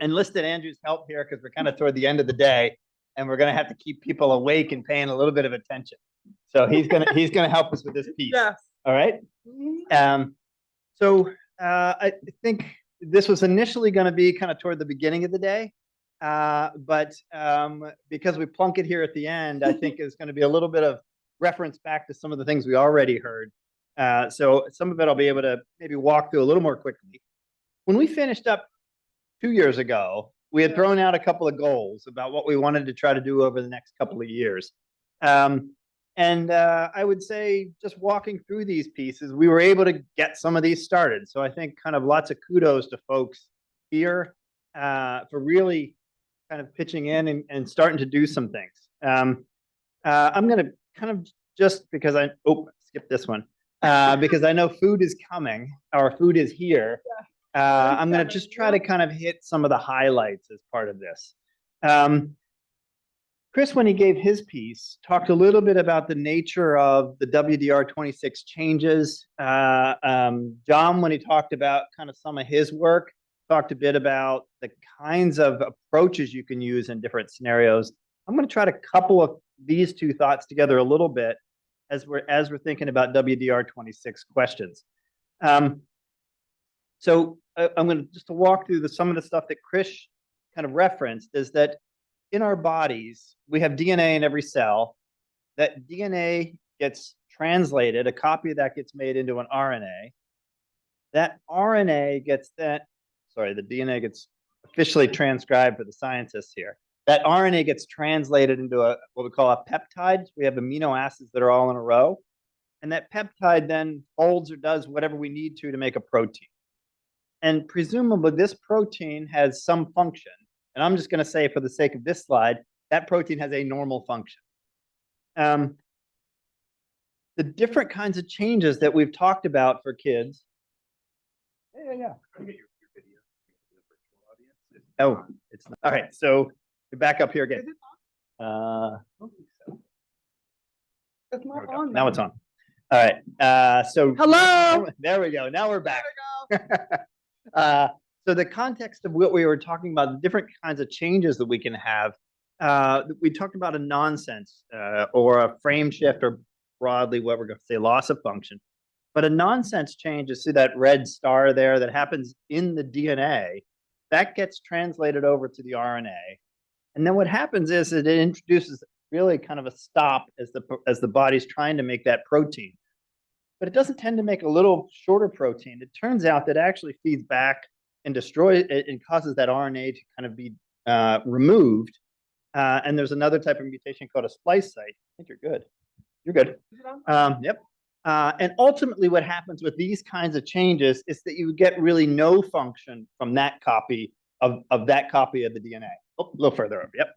enlisted Andrew's help here because we're kind of toward the end of the day, and we're going to have to keep people awake and paying a little bit of attention. So he's gonna help us with this piece. Yes. All right. So I think this was initially going to be kind of toward the beginning of the day, but because we plunk it here at the end, I think it's going to be a little bit of reference back to some of the things we already heard. So some of it I'll be able to maybe walk through a little more quickly. When we finished up 2 years ago, we had thrown out a couple of goals about what we wanted to try to do over the next couple of years. And I would say just walking through these pieces, we were able to get some of these started. So I think kind of lots of kudos to folks here for really kind of pitching in and starting to do some things. I'm going to kind of just because skip this one, because I know food is coming, our food is here. I'm going to just try to kind of hit some of the highlights as part of this. Chris, when he gave his piece, talked a little bit about the nature of the WDR26 changes. John, when he talked about kind of some of his work, talked a bit about the kinds of approaches you can use in different scenarios. I'm going to try to couple these two thoughts together a little bit as we're thinking about WDR26 questions. So I'm going to just walk through some of the stuff that Chris kind of referenced is that in our bodies, we have DNA in every cell. That DNA gets translated, a copy of that gets made into an RNA. That RNA gets the DNA gets officially transcribed for the scientists here. That RNA gets translated into what we call a peptide. We have amino acids that are all in a row. And that peptide then folds or does whatever we need to make a protein. And presumably this protein has some function. And I'm just going to say for the sake of this slide, that protein has a normal function. The different kinds of changes that we've talked about for kids. Yeah. Oh, it's not. All right. So back up here again. It's not on. Now it's on. All right. So hello. There we go. Now we're back. There we go. So the context of what we were talking about, the different kinds of changes that we can have, we talked about a nonsense or a frame shift or broadly what we're going to say loss of function. But a nonsense change is, see that red star there that happens in the DNA, that gets translated over to the RNA. And then what happens is that it introduces really kind of a stop as the body's trying to make that protein. But it doesn't tend to make a little shorter protein. It turns out that it actually feeds back and destroys it and causes that RNA to kind of be removed. And there's another type of mutation called a splice site. I think you're good. You're good. Yep. And ultimately what happens with these kinds of changes is that you get really no function from that copy of that copy of the DNA. Oh, a little further up. Yep.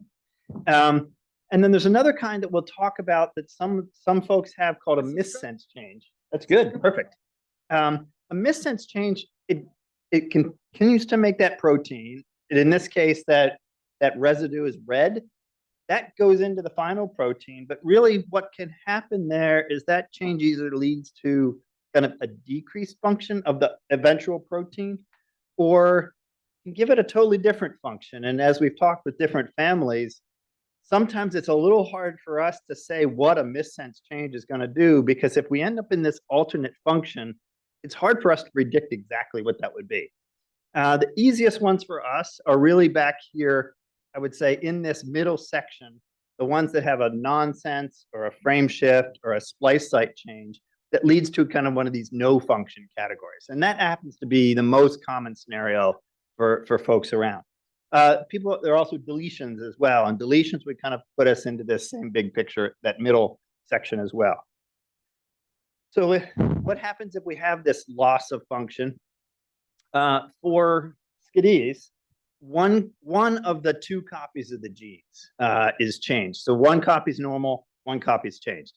And then there's another kind that we'll talk about that some folks have called a missense change. That's good. Perfect. A missense change, it continues to make that protein. And in this case, that residue is red. That goes into the final protein. But really what can happen there is that change either leads to kind of a decreased function of the eventual protein or can give it a totally different function. And as we've talked with different families, sometimes it's a little hard for us to say what a missense change is going to do, because if we end up in this alternate function, it's hard for us to predict exactly what that would be. The easiest ones for us are really back here, I would say, in this middle section, the ones that have a nonsense or a frame shift or a splice site change that leads to kind of one of these no function categories. And that happens to be the most common scenario for folks around. There are also deletions as well. And deletions would kind of put us into this same big picture, that middle section as well. So what happens if we have this loss of function? For SKDEAS, one of the two copies of the genes is changed. So one copy is normal, one copy is changed.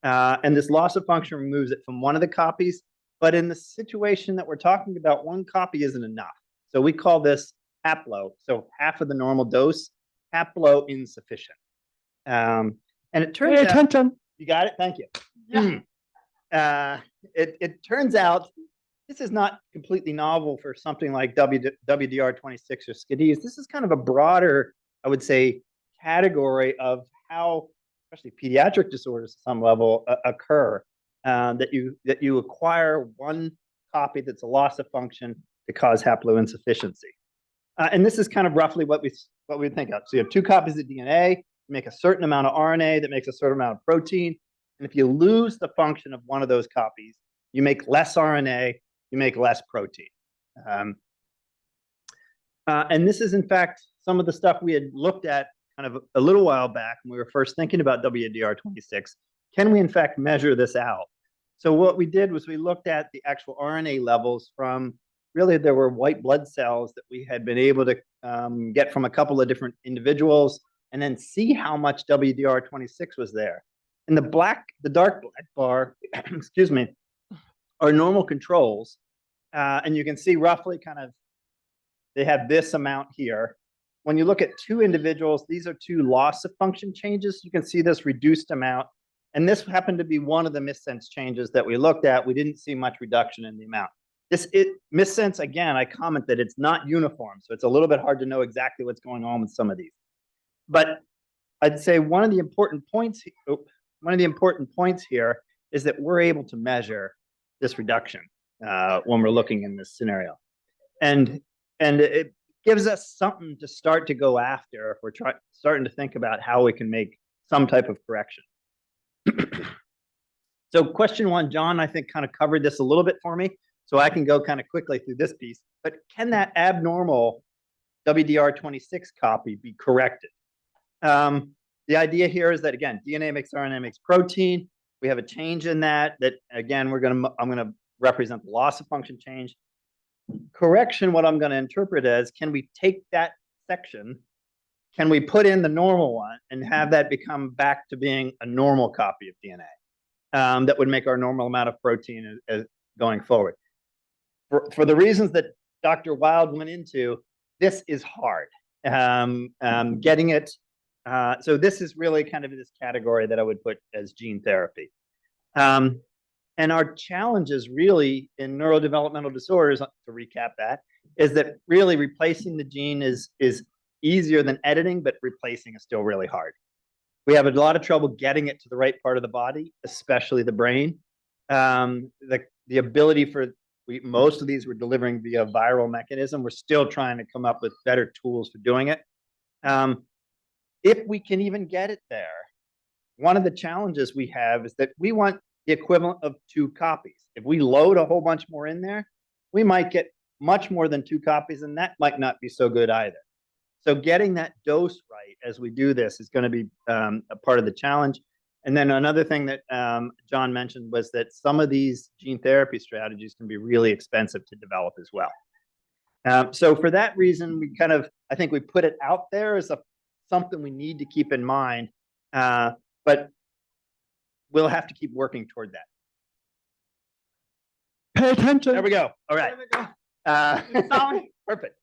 And this loss of function removes it from one of the copies. But in the situation that we're talking about, one copy isn't enough. So we call this haplo. So half of the normal dose, haplo insufficient. And it turns out, you got it? Thank you. Yeah. It turns out this is not completely novel for something like WDR26 or SKDEAS. This is kind of a broader, I would say, category of how, especially pediatric disorders at some level, occur. That you acquire one copy that's a loss of function to cause haploinsufficiency. And this is kind of roughly what we think of. So you have two copies of DNA, you make a certain amount of RNA that makes a certain amount of protein. And if you lose the function of one of those copies, you make less RNA, you make less protein. And this is, in fact, some of the stuff we had looked at kind of a little while back when we were first thinking about WDR26. Can we, in fact, measure this out? So what we did was we looked at the actual RNA levels from, really, there were white blood cells that we had been able to get from a couple of different individuals, and then see how much WDR26 was there. And the dark black bar, excuse me, are normal controls. And you can see roughly kind of, they have this amount here. When you look at two individuals, these are two loss of function changes. You can see this reduced amount. And this happened to be one of the missense changes that we looked at. We didn't see much reduction in the amount. Missense, again, I comment that it's not uniform. So it's a little bit hard to know exactly what's going on with some of these. But I'd say one of the important points here is that we're able to measure this reduction when we're looking in this scenario. And it gives us something to start to go after if we're starting to think about how we can make some type of correction. So question one, John, I think kind of covered this a little bit for me, so I can go kind of quickly through this piece. But can that abnormal WDR26 copy be corrected? The idea here is that, again, DNA makes RNA makes protein. We have a change in that again, I'm gonna represent the loss of function change. Correction, what I'm gonna interpret as, can we take that section, can we put in the normal one and have that become back to being a normal copy of DNA that would make our normal amount of protein going forward? For the reasons that Dr. Wild went into, this is hard. Getting it, so this is really kind of this category that I would put as gene therapy. And our challenges really in neurodevelopmental disorders, to recap that, is that really replacing the gene is easier than editing, but replacing is still really hard. We have a lot of trouble getting it to the right part of the body, especially the brain. The ability for, most of these we're delivering via viral mechanism. We're still trying to come up with better tools for doing it. If we can even get it there, one of the challenges we have is that we want the equivalent of 2 copies. If we load a whole bunch more in there, we might get much more than 2 copies, and that might not be so good either. So getting that dose right as we do this is going to be a part of the challenge. And then another thing that John mentioned was that some of these gene therapy strategies can be really expensive to develop as well. So for that reason, we kind of, I think we put it out there as something we need to keep in mind, but we'll have to keep working toward that. Pay attention. There we go. All right. There we go. Perfect.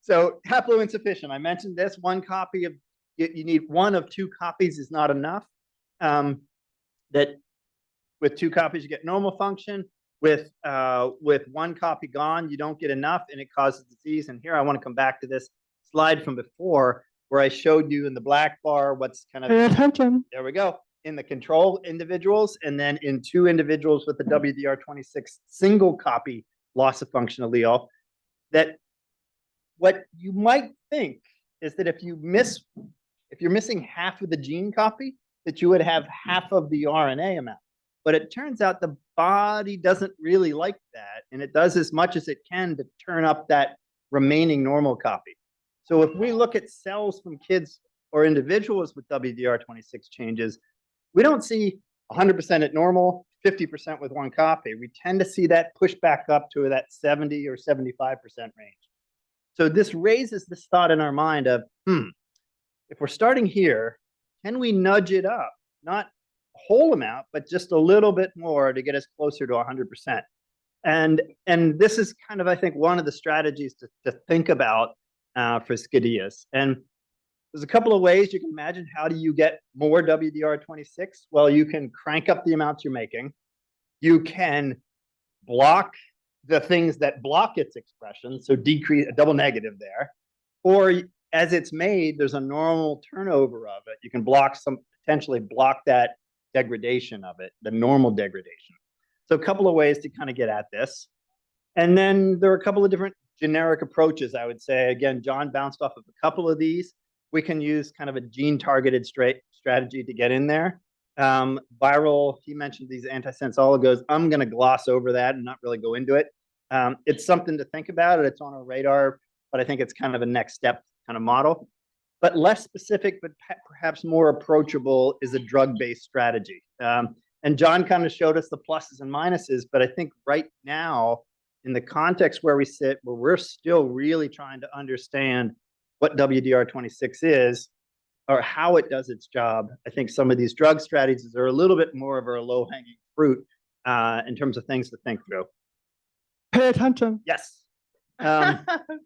So haploinsufficient. I mentioned this. One copy of, you need 1 of 2 copies is not enough. That with 2 copies you get normal function. With 1 copy gone, you don't get enough, and it causes disease. And here I want to come back to this slide from before, where I showed you in the black bar what's kind of. Pay attention. There we go. In the control individuals, and then in 2 individuals with the WDR26 single copy loss of function allele, that what you might think is that if you're missing half of the gene copy, that you would have half of the RNA amount. But it turns out the body doesn't really like that, and it does as much as it can to turn up that remaining normal copy. So if we look at cells from kids or individuals with WDR26 changes, we don't see 100% at normal, 50% with 1 copy. We tend to see that push back up to that 70 or 75% range. So this raises this thought in our mind of, if we're starting here, can we nudge it up? Not a whole amount, but just a little bit more to get us closer to 100%. And this is kind of, I think, one of the strategies to think about for SKDEAS. And there's a couple of ways you can imagine. How do you get more WDR26? Well, you can crank up the amounts you're making. You can block the things that block its expression, so decrease a double negative there, or as it's made, there's a normal turnover of it. You can potentially block that degradation of it, the normal degradation. So a couple of ways to kind of get at this. And then there are a couple of different generic approaches, I would say. Again, John bounced off of a couple of these. We can use kind of a gene-targeted strategy to get in there. Viral, he mentioned these antisense oligos. I'm going to gloss over that and not really go into it. It's something to think about. It's on our radar, but I think it's kind of a next step kind of model. But less specific, but perhaps more approachable is a drug-based strategy. And John kind of showed us the pluses and minuses, but I think right now, in the context where we sit, where we're still really trying to understand what WDR26 is or how it does its job, I think some of these drug strategies are a little bit more of a low-hanging fruit in terms of things to think through. Pay attention. Yes. All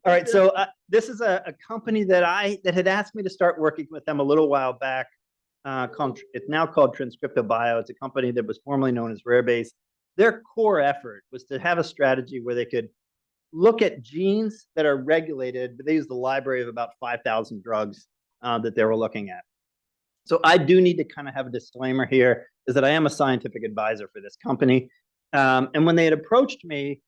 right. So this is a company that had asked me to start working with them a little while back. It's now called Transcripto Bio. It's a company that was formerly known as Rarebase. Their core effort was to have a strategy where they could look at genes that are regulated, but they use the library of about 5,000 drugs that they were looking at. So I do need to kind of have a disclaimer here, is that I am a scientific advisor for this company. And when they had approached me,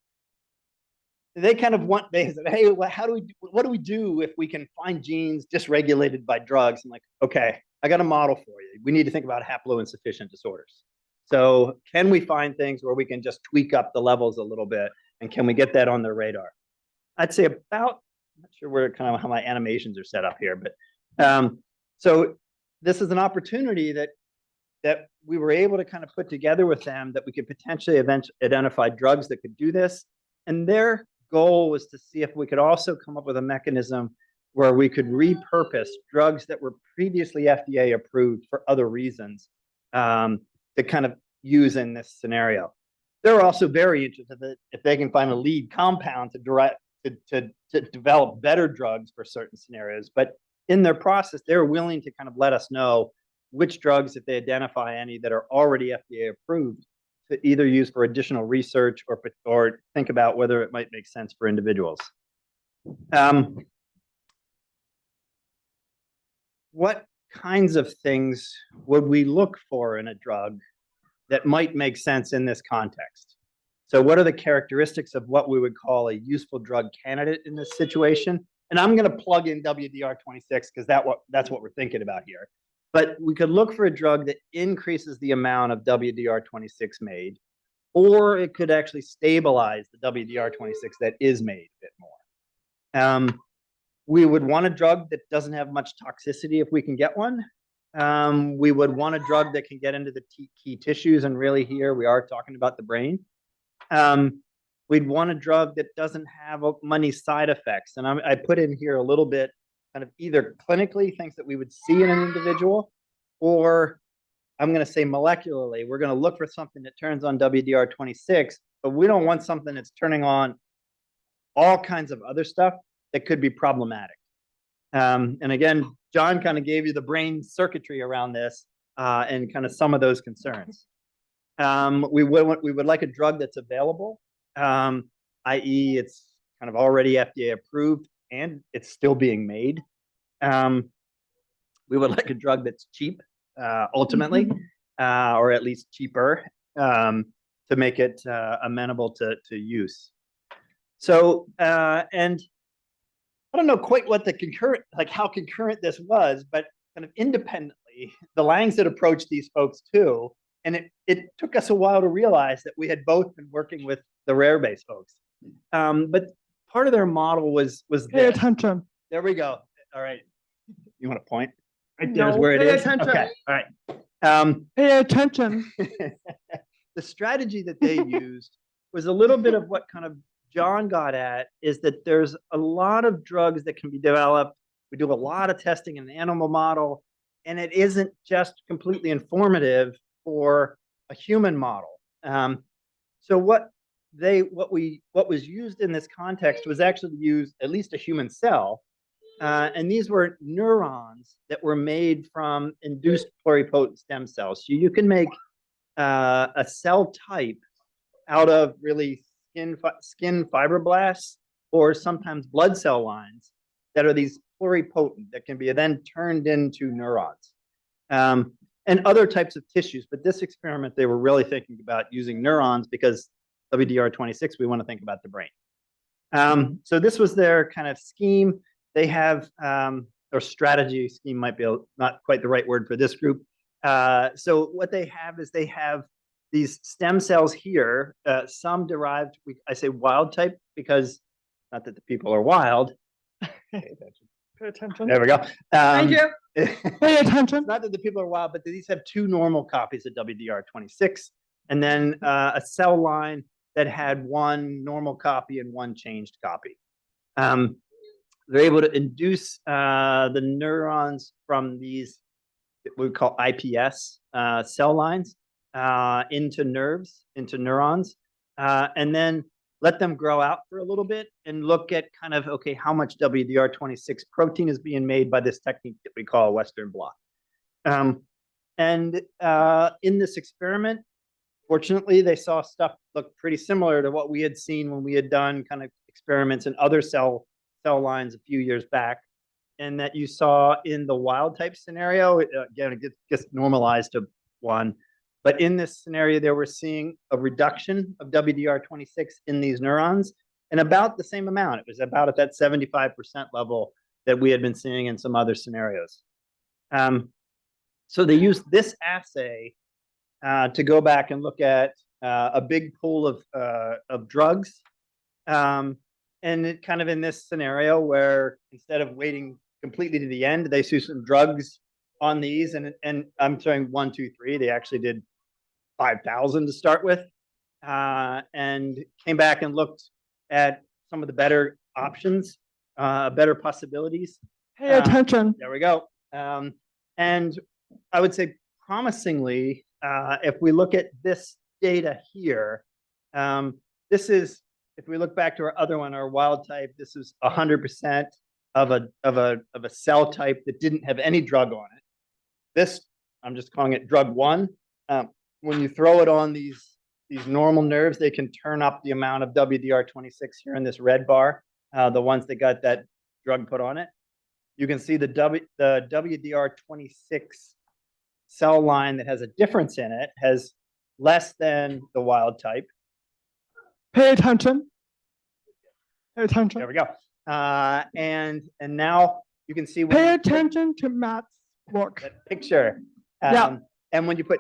they kind of they said, hey, what do we do if we can find genes dysregulated by drugs? I'm like, okay, I got a model for you. We need to think about haploinsufficient disorders. So can we find things where we can just tweak up the levels a little bit? And can we get that on their radar? I'd say about, I'm not sure where kind of how my animations are set up here, but so this is an opportunity that we were able to kind of put together with them that we could potentially identify drugs that could do this. And their goal was to see if we could also come up with a mechanism where we could repurpose drugs that were previously FDA approved for other reasons to kind of use in this scenario. They're also very interested that if they can find a lead compound to develop better drugs for certain scenarios. But in their process, they're willing to kind of let us know which drugs, if they identify any that are already FDA approved, to either use for additional research or think about whether it might make sense for individuals. What kinds of things would we look for in a drug that might make sense in this context? So what are the characteristics of what we would call a useful drug candidate in this situation? And I'm going to plug in WDR26 because that's what we're thinking about here. But we could look for a drug that increases the amount of WDR26 made, or it could actually stabilize the WDR26 that is made a bit more. We would want a drug that doesn't have much toxicity if we can get one. We would want a drug that can get into the key tissues, and really here we are talking about the brain. We'd want a drug that doesn't have many side effects. And I put in here a little bit kind of either clinically things that we would see in an individual, or I'm going to say molecularly, we're going to look for something that turns on WDR26, but we don't want something that's turning on all kinds of other stuff that could be problematic. And again, John kind of gave you the brain circuitry around this and kind of some of those concerns. We would like a drug that's available, i.e. it's kind of already FDA approved and it's still being made. We would like a drug that's cheap, ultimately, or at least cheaper, to make it amenable to use. So, and I don't know quite what the concurrent, like how concurrent this was, but kind of independently, the Langs had approached these folks too. And it took us a while to realize that we had both been working with the Rarebase folks. But part of their model was Pay attention. There we go. All right. You want to point? Right there's where it is. Attention. Okay. All right. Pay attention. The strategy that they used was a little bit of what kind of John got at, is that there's a lot of drugs that can be developed. We do a lot of testing in the animal model, and it isn't just completely informative for a human model. So what was used in this context was actually to use at least a human cell, and these were neurons that were made from induced pluripotent stem cells. So you can make a cell type out of really skin fibroblasts or sometimes blood cell lines that are these pluripotent that can be then turned into neurons. And other types of tissues. But this experiment, they were really thinking about using neurons because WDR26, we want to think about the brain. So this was their kind of scheme. They have, or strategy scheme might be not quite the right word for this group. So what they have is they have these stem cells here, some derived, I say wild type because not that the people are wild. Pay attention. There we go. Thank you. Pay attention. Not that the people are wild, but these have two normal copies of WDR26, and then a cell line that had one normal copy and one changed copy. They're able to induce the neurons from these, what we call IPS cell lines into nerves, into neurons, and then let them grow out for a little bit and look at kind of, okay, how much WDR26 protein is being made by this technique that we call Western blot. And in this experiment, fortunately, they saw stuff look pretty similar to what we had seen when we had done kind of experiments in other cell lines a few years back, and that you saw in the wild type scenario. Again, it gets normalized to 1. But in this scenario, they were seeing a reduction of WDR26 in these neurons and about the same amount. It was about at that 75% level that we had been seeing in some other scenarios. So they used this assay to go back and look at a big pool of drugs. And it kind of in this scenario where instead of waiting completely to the end, they threw some drugs on these. And I'm showing 1, 2, 3. They actually did 5,000 to start with, and came back and looked at some of the better options, better possibilities. Pay attention. There we go. And I would say promisingly, if we look at this data here, this is, if we look back to our other one, our wild type, this is 100% of a cell type that didn't have any drug on it. This, I'm just calling it drug 1. When you throw it on these normal nerves, they can turn up the amount of WDR26 here in this red bar, the ones that got that drug put on it. You can see the WDR26 cell line that has a difference in it has less than the wild type. Pay attention. Pay attention. There we go. And now you can see Pay attention to Matt's work. That picture. Yeah. And when you put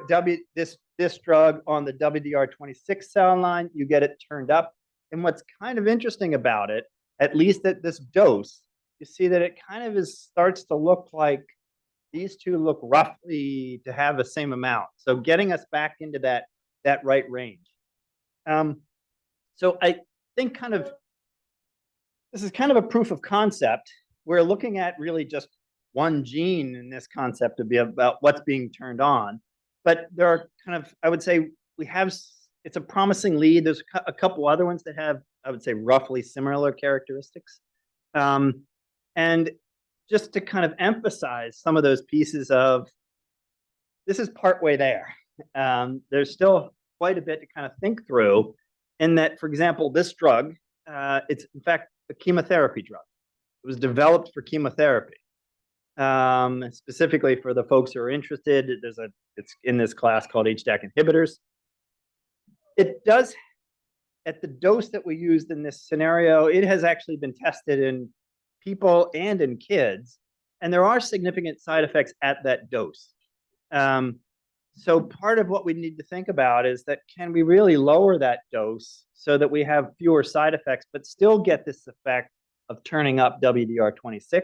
this drug on the WDR26 cell line, you get it turned up. And what's kind of interesting about it, at least at this dose, you see that it kind of starts to look like these two look roughly to have the same amount. So getting us back into that right range. So I think this is kind of a proof of concept. We're looking at really just one gene in this concept to be about what's being turned on. But there are kind of, I would say it's a promising lead. There's a couple other ones that have, I would say, roughly similar characteristics. And just to kind of emphasize some of those pieces of, this is partway there. There's still quite a bit to kind of think through in that, for example, this drug, it's in fact a chemotherapy drug. It was developed for chemotherapy. Specifically for the folks who are interested, it's in this class called HDAC inhibitors. It does, at the dose that we used in this scenario, it has actually been tested in people and in kids, and there are significant side effects at that dose. So part of what we need to think about is that can we really lower that dose so that we have fewer side effects, but still get this effect of turning up WDR26?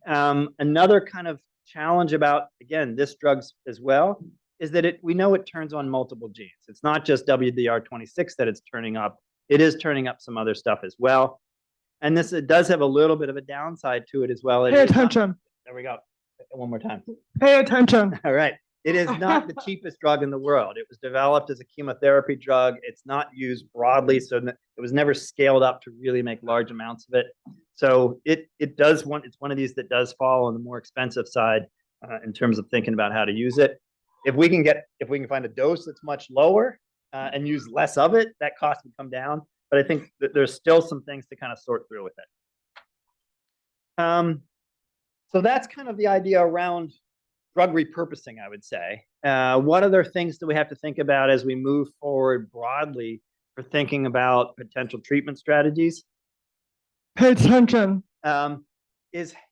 Another kind of challenge about, again, this drug as well, is that we know it turns on multiple genes. It's not just WDR26 that it's turning up. It is turning up some other stuff as well. And it does have a little bit of a downside to it as well. Pay attention. There we go. One more time. Pay attention. All right. It is not the cheapest drug in the world. It was developed as a chemotherapy drug. It's not used broadly, so it was never scaled up to really make large amounts of it. So it's one of these that does fall on the more expensive side in terms of thinking about how to use it. If we can find a dose that's much lower, and use less of it, that cost would come down. But I think that there's still some things to kind of sort through with it. So that's kind of the idea around drug repurposing, I would say. What other things do we have to think about as we move forward broadly for thinking about potential treatment strategies? Pay attention.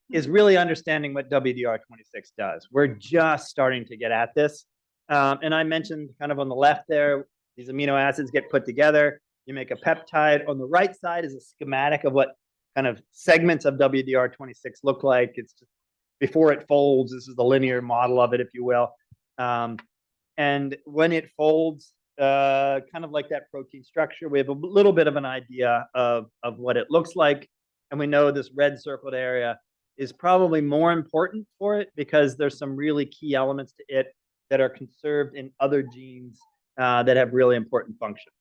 Is really understanding what WDR26 does. We're just starting to get at this. And I mentioned kind of on the left there, these amino acids get put together. You make a peptide. On the right side is a schematic of what kind of segments of WDR26 look like. It's just, before it folds, this is the linear model of it, if you will. And when it folds, kind of like that protein structure, we have a little bit of an idea of what it looks like. And we know this red circled area is probably more important for it because there's some really key elements to it that are conserved in other genes that have really important functions.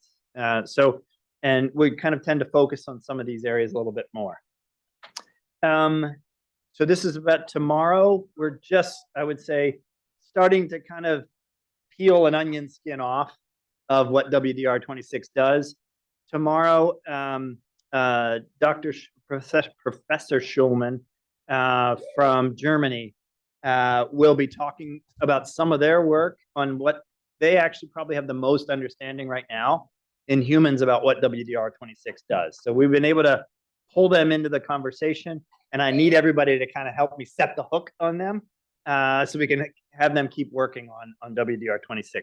And we kind of tend to focus on some of these areas a little bit more. So this is about tomorrow. We're just, I would say, starting to kind of peel an onion skin off of what WDR26 does. Tomorrow, Professor Schulman from Germany will be talking about some of their work on what they actually probably have the most understanding right now in humans about what WDR26 does. So we've been able to pull them into the conversation, and I need everybody to kind of help me set the hook on them so we can have them keep working on WDR26.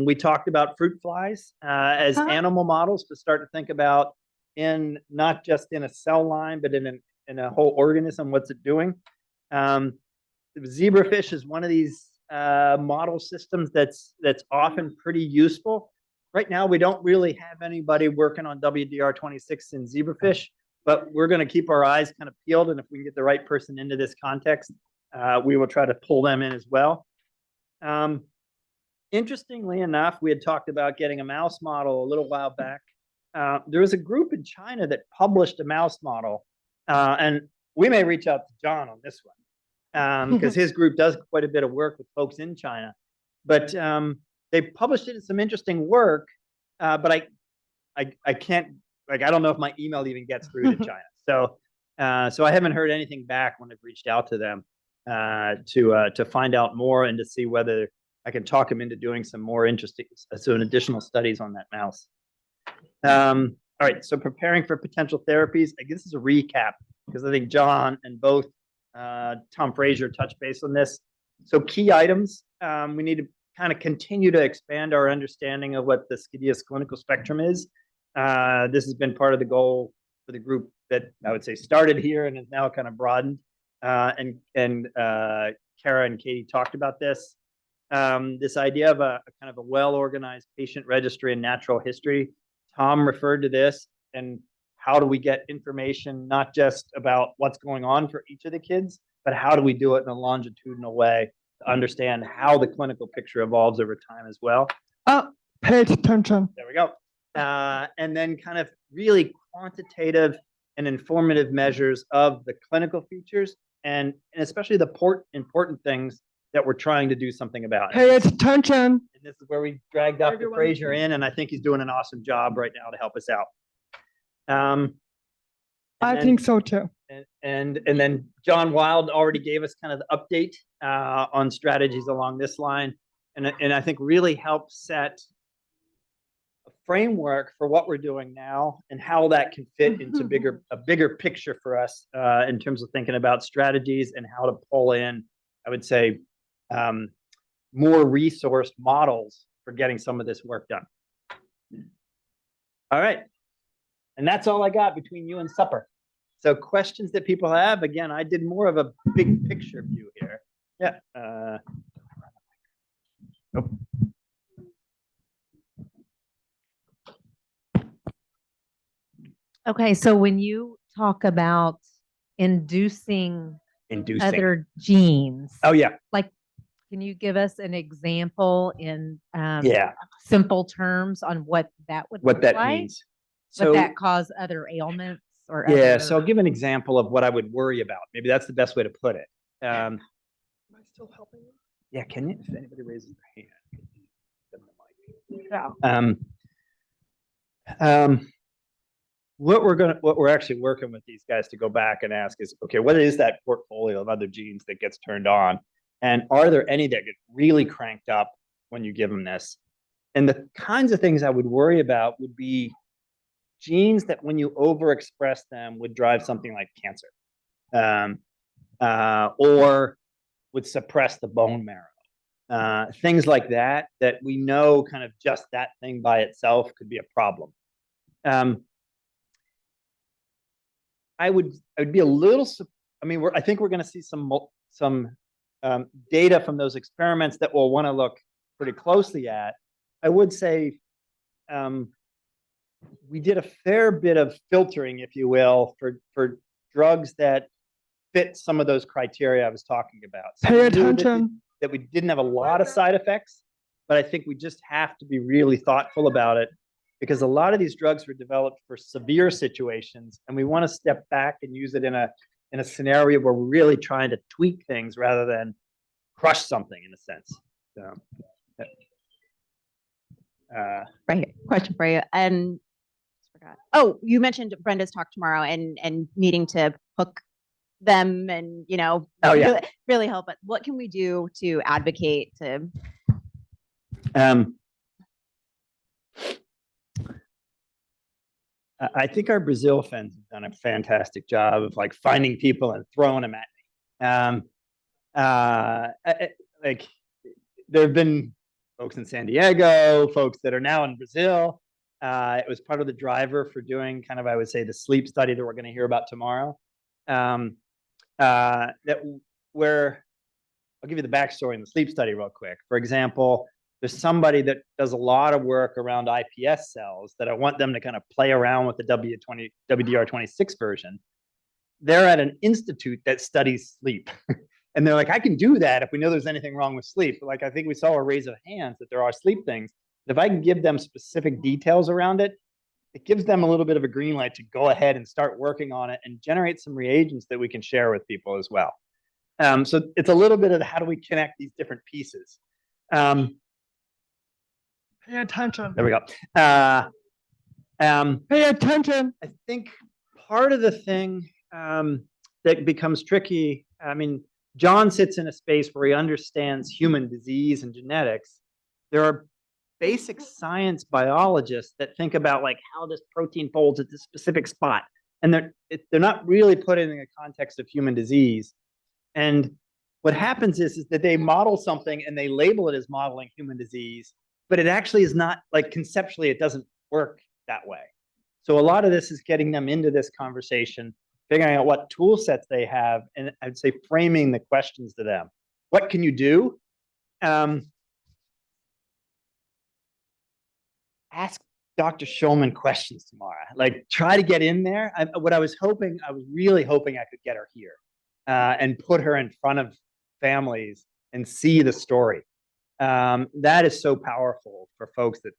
We talked about fruit flies as animal models to start to think about in not just in a cell line, but in a whole organism, what's it doing? Zebrafish is one of these model systems that's often pretty useful. Right now, we don't really have anybody working on WDR26 in zebrafish, but we're going to keep our eyes kind of peeled, and if we can get the right person into this context, we will try to pull them in as well. Interestingly enough, we had talked about getting a mouse model a little while back. There was a group in China that published a mouse model, and we may reach out to John on this one because his group does quite a bit of work with folks in China. But they published it in some interesting work, but I can't, like, I don't know if my email even gets through to China. So I haven't heard anything back when I've reached out to them to find out more and to see whether I can talk them into doing some more interesting, some additional studies on that mouse. All right, so preparing for potential therapies. I guess this is a recap because I think John and both Tom Frazier touched base on this. So key items, we need to kind of continue to expand our understanding of what the SKDEAS clinical spectrum is. This has been part of the goal for the group that I would say started here and is now kind of broadened. And Kara and Katie talked about this. This idea of a kind of a well-organized patient registry and natural history. Tom referred to this, and how do we get information not just about what's going on for each of the kids, but how do we do it in a longitudinal way to understand how the clinical picture evolves over time as well. Pay attention. There we go. And then kind of really quantitative and informative measures of the clinical features and especially the important things that we're trying to do something about. Pay attention. And this is where we dragged Dr. Frazier in, and I think he's doing an awesome job right now to help us out. I think so too. And then John Wild already gave us kind of the update on strategies along this line, and I think really helped set a framework for what we're doing now and how that can fit into a bigger picture for us in terms of thinking about strategies and how to pull in, I would say, more resourced models for getting some of this work done. All right. And that's all I got between you and supper. So questions that people have, again, I did more of a big picture view here. Yeah. Nope. Okay, so when you talk about inducing other genes, Oh, yeah. like, can you give us an example in Yeah. simple terms on what that would What look that like? means. Would So, that cause other ailments or yeah, other... so I'll give an example of what I would worry about. Maybe that's the best way to put it. Am I still helping you? Yeah, can you, if anybody raises their hand? Yeah. What we're actually working with these guys to go back and ask is, okay, what is that portfolio of other genes that gets turned on? And are there any that get really cranked up when you give them this? And the kinds of things I would worry about would be genes that when you overexpress them would drive something like cancer, or would suppress the bone marrow. Things like that we know kind of just that thing by itself could be a problem. I would be a little. I mean, I think we're going to see some data from those experiments that we'll want to look pretty closely at. I would say we did a fair bit of filtering, if you will, for drugs that fit some of those criteria I was talking about. So Pay attention. that we didn't have a lot of side effects, but I think we just have to be really thoughtful about it, because a lot of these drugs were developed for severe situations, and we want to step back and use it in a scenario where we're really trying to tweak things rather than crush something in a sense. So, Right here. Question for you. And forgot. Oh, you mentioned Brenda's talk tomorrow and needing to hook them and, Oh, yeah. really help. But what can we do to advocate to? I think our Brazil fans have done a fantastic job of like finding people and throwing them at me. Like there have been folks in San Diego, folks that are now in Brazil. It was part of the driver for doing kind of, I would say, the sleep study that we're going to hear about tomorrow. Where I'll give you the backstory in the sleep study real quick. For example, there's somebody that does a lot of work around iPS cells that I want them to kind of play around with the WDR26 version. They're at an institute that studies sleep. And they're like, I can do that if we know there's anything wrong with sleep. Like, I think we saw a raise of hands that there are sleep things. If I can give them specific details around it, it gives them a little bit of a green light to go ahead and start working on it and generate some reagents that we can share with people as well. So it's a little bit of how do we connect these different pieces. Pay attention. There we go. Pay attention. I think part of the thing that becomes tricky, I mean, John sits in a space where he understands human disease and genetics. There are basic science biologists that think about like how this protein folds at this specific spot. And they're not really put it in the context of human disease. And what happens is that they model something and they label it as modeling human disease, but it actually is not, like, conceptually, it doesn't work that way. So a lot of this is getting them into this conversation, figuring out what tool sets they have, and I'd say framing the questions to them. What can you do? Ask Dr. Schulman questions tomorrow. Like, try to get in there. I was really hoping I could get her here and put her in front of families and see the story. That is so powerful for folks that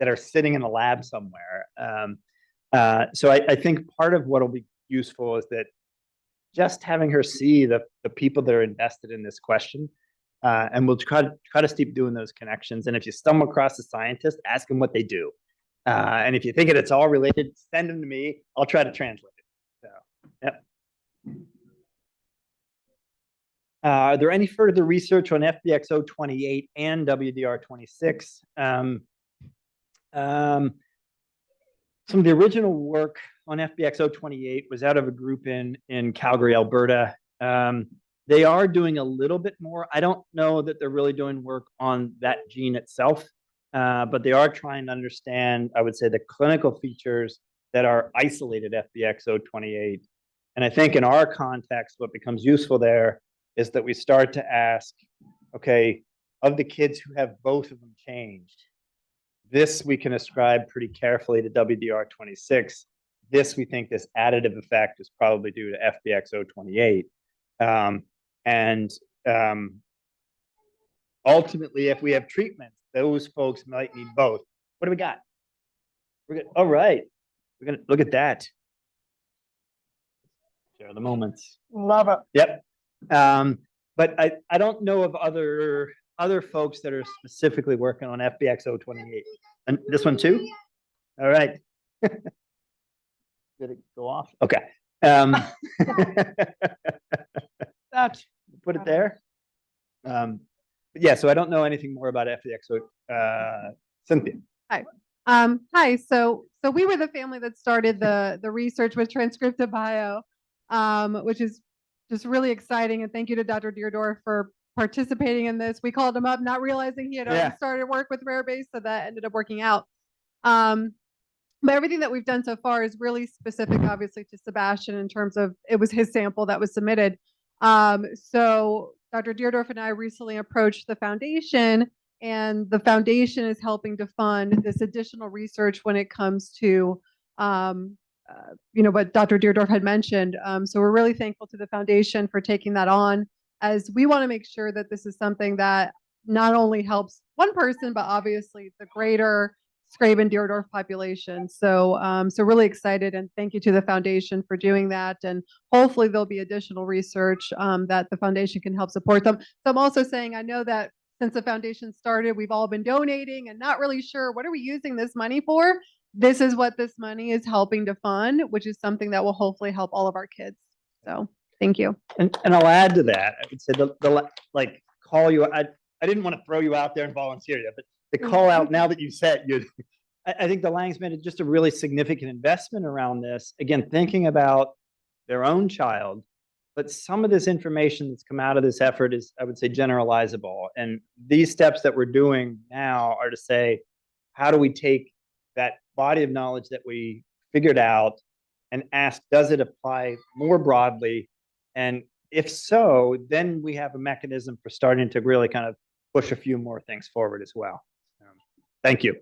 are sitting in a lab somewhere. So I think part of what will be useful is that just having her see the people that are invested in this question, and we'll try to keep doing those connections. And if you stumble across a scientist, ask them what they do. And if you think it's all related, send them to me. I'll try to translate it. So, yep. Are there any further research on FBXO28 and WDR26? Some of the original work on FBXO28 was out of a group in Calgary, Alberta. They are doing a little bit more. I don't know that they're really doing work on that gene itself, but they are trying to understand, I would say, the clinical features that are isolated FBXO28. And I think in our context, what becomes useful there is that we start to ask, okay, of the kids who have both of them changed, this we can ascribe pretty carefully to WDR26. This, we think this additive effect is probably due to FBXO28. Ultimately, if we have treatments, those folks might need both. What do we got? We're good. All right. We're going to look at that. Share the moments. Love it. Yep. But I don't know of other other folks that are specifically working on FBX 028. And this one too? All right. Did it go off? Okay. That, Put it there. But yeah, so I don't know anything more about FBX. Cynthia. Hi. So we were the family that started the research with transcriptive bio, which is just really exciting. And thank you to Dr. Deardorff for participating in this. We called him up, not realizing he had already started work with Rare Base, so that ended up working out. But everything that we've done so far is really specific, obviously, to Sebastian in terms of it was his sample that was submitted. So Dr. Deardorff and I recently approached the foundation, and the foundation is helping to fund this additional research when it comes to, what Dr. Deardorff had mentioned. So we're really thankful to the foundation for taking that on, as we want to make sure that this is something that not only helps one person, but obviously the greater Skraban-Deardorff population. So really excited, and thank you to the foundation for doing that. And hopefully there'll be additional research that the foundation can help support them. So I'm also saying, I know that since the foundation started, we've all been donating and not really sure what are we using this money for. This is what this money is helping to fund, which is something that will hopefully help all of our kids. So thank you. And I'll add to that. I would say the call you. I didn't want to throw you out there and volunteer you, but the call out now that you said you. I think the Langs made just a really significant investment around this. Again, thinking about their own child, but some of this information that's come out of this effort is, I would say, generalizable. And these steps that we're doing now are to say, how do we take that body of knowledge that we figured out and ask, does it apply more broadly? And if so, then we have a mechanism for starting to really kind of push a few more things forward as well. Thank you.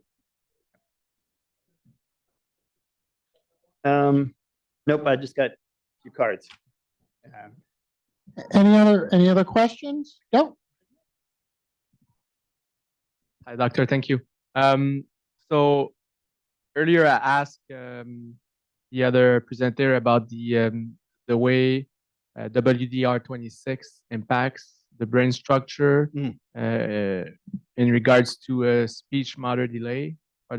Nope, I just got a few cards. Any other questions? No. Hi, Doctor. Thank you. So earlier I asked the other presenter about the way WDR26 impacts the brain structure in regards to speech motor delay, or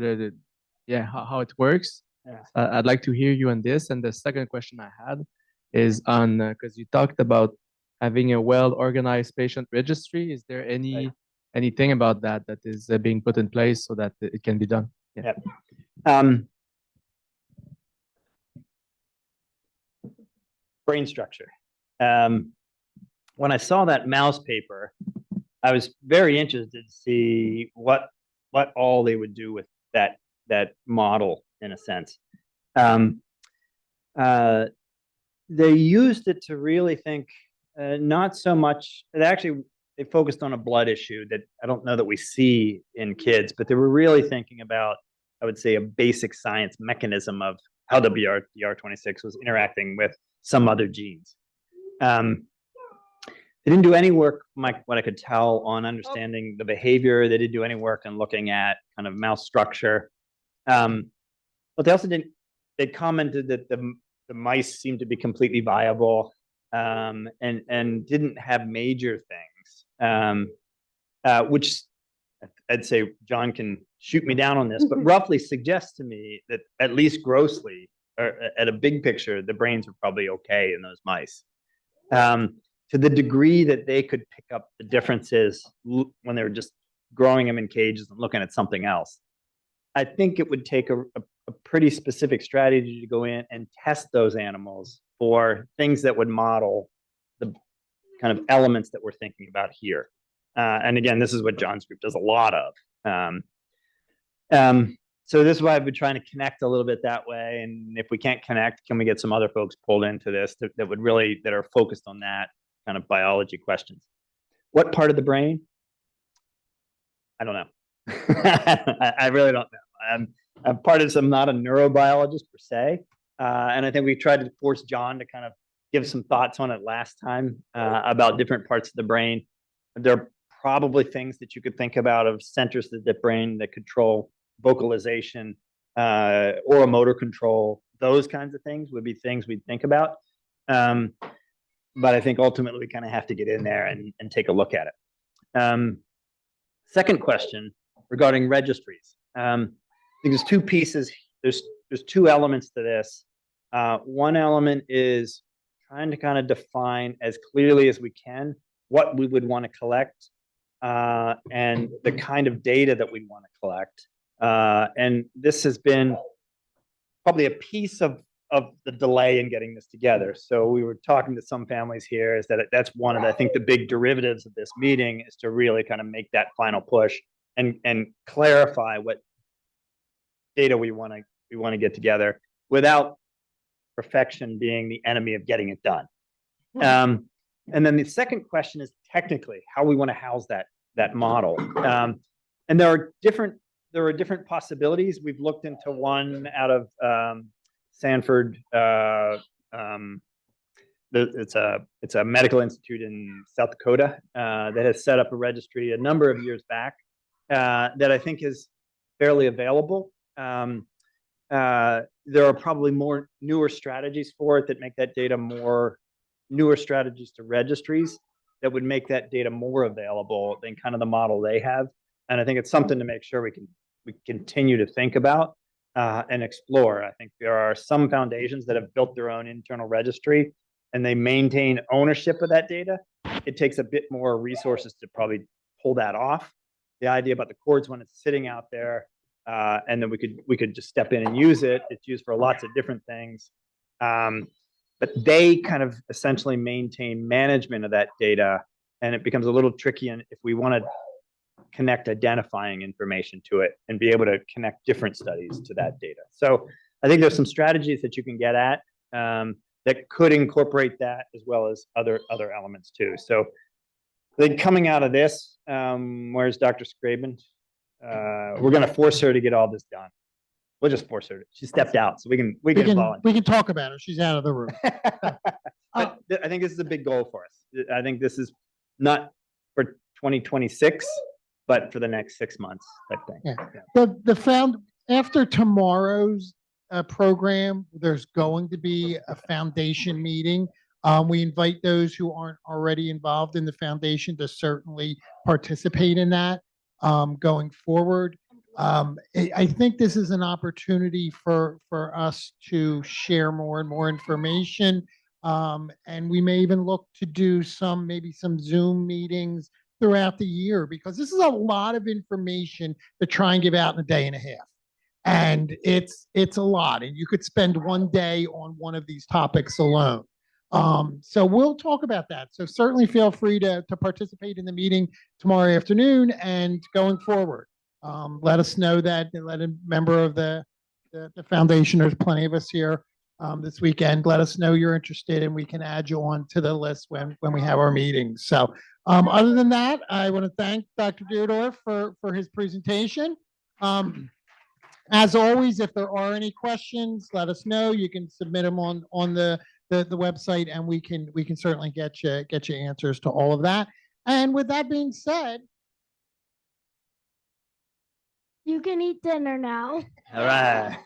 how it works. Yeah. I'd like to hear you on this. And the second question I had is on, because you talked about having a well-organized patient registry. Is there anything about that is being put in place so that it can be done? Yeah. Brain structure. When I saw that mouse paper, I was very interested to see what all they would do with that model, in a sense. They used it to really think, not so much, they focused on a blood issue that I don't know that we see in kids, but they were really thinking about, I would say, a basic science mechanism of how WDR26 was interacting with some other genes. They didn't do any work, what I could tell, on understanding the behavior. They didn't do any work on looking at kind of mouse structure. But they also didn't, they commented that the mice seemed to be completely viable, and didn't have major things, which I'd say John can shoot me down on this, but roughly suggests to me that at least grossly, or at a big picture, the brains are probably okay in those mice. To the degree that they could pick up the differences when they were just growing them in cages and looking at something else. I think it would take a pretty specific strategy to go in and test those animals for things that would model the kind of elements that we're thinking about here. And again, this is what John's group does a lot of. So this is why I've been trying to connect a little bit that way. And if we can't connect, can we get some other folks pulled into this that are focused on that kind of biology questions? What part of the brain? I don't know. I really don't know. I'm part of I'm not a neurobiologist per se. And I think we tried to force John to kind of give some thoughts on it last time about different parts of the brain. There are probably things that you could think about of centers of the brain that control vocalization, or motor control. Those kinds of things would be things we'd think about. But I think ultimately we kind of have to get in there and take a look at it. Second question regarding registries. I think there's two pieces. There's two elements to this. One element is trying to kind of define as clearly as we can what we would want to collect and the kind of data that we want to collect. And this has been probably a piece of the delay in getting this together. So we were talking to some families here is that that's one of the, I think the big derivatives of this meeting is to really kind of make that final push and clarify what data we want to get together without perfection being the enemy of getting it done. And then the second question is technically how we want to house that model. And there are different possibilities. We've looked into one out of Sanford. It's a medical institute in South Dakota that has set up a registry a number of years back that I think is fairly available. There are probably more newer strategies for it that make that data newer strategies to registries that would make that data more available than kind of the model they have. And I think it's something to make sure we continue to think about and explore. I think there are some foundations that have built their own internal registry and they maintain ownership of that data. It takes a bit more resources to probably pull that off. The idea about the cords when it's sitting out there, and then we could just step in and use it. It's used for lots of different things. But they kind of essentially maintain management of that data, and it becomes a little tricky if we want to connect identifying information to it and be able to connect different studies to that data. So I think there's some strategies that you can get at that could incorporate that as well as other elements too. So I think coming out of this, where's Dr. Skraban? We're going to force her to get all this done. We'll just force her. She stepped out, so we can volunteer. We can talk about her. She's out of the room. But I think this is a big goal for us. I think this is not for 2026, but for the next 6 months, I think. Yeah. After tomorrow's program, there's going to be a foundation meeting. We invite those who aren't already involved in the foundation to certainly participate in that going forward. I think this is an opportunity for us to share more and more information. And we may even look to do maybe some Zoom meetings throughout the year, because this is a lot of information to try and give out in a day and a half. And it's a lot, and you could spend one day on one of these topics alone. So we'll talk about that. So certainly feel free to participate in the meeting tomorrow afternoon and going forward. Let us know that, and let a member of the foundation, there's plenty of us here this weekend. Let us know you're interested, and we can add you on to the list when we have our meetings. So other than that, I want to thank Dr. Deardorff for his presentation. As always, if there are any questions, let us know. You can submit them on the website, and we can certainly get you answers to all of that. And with that being said, you can eat dinner now. All right.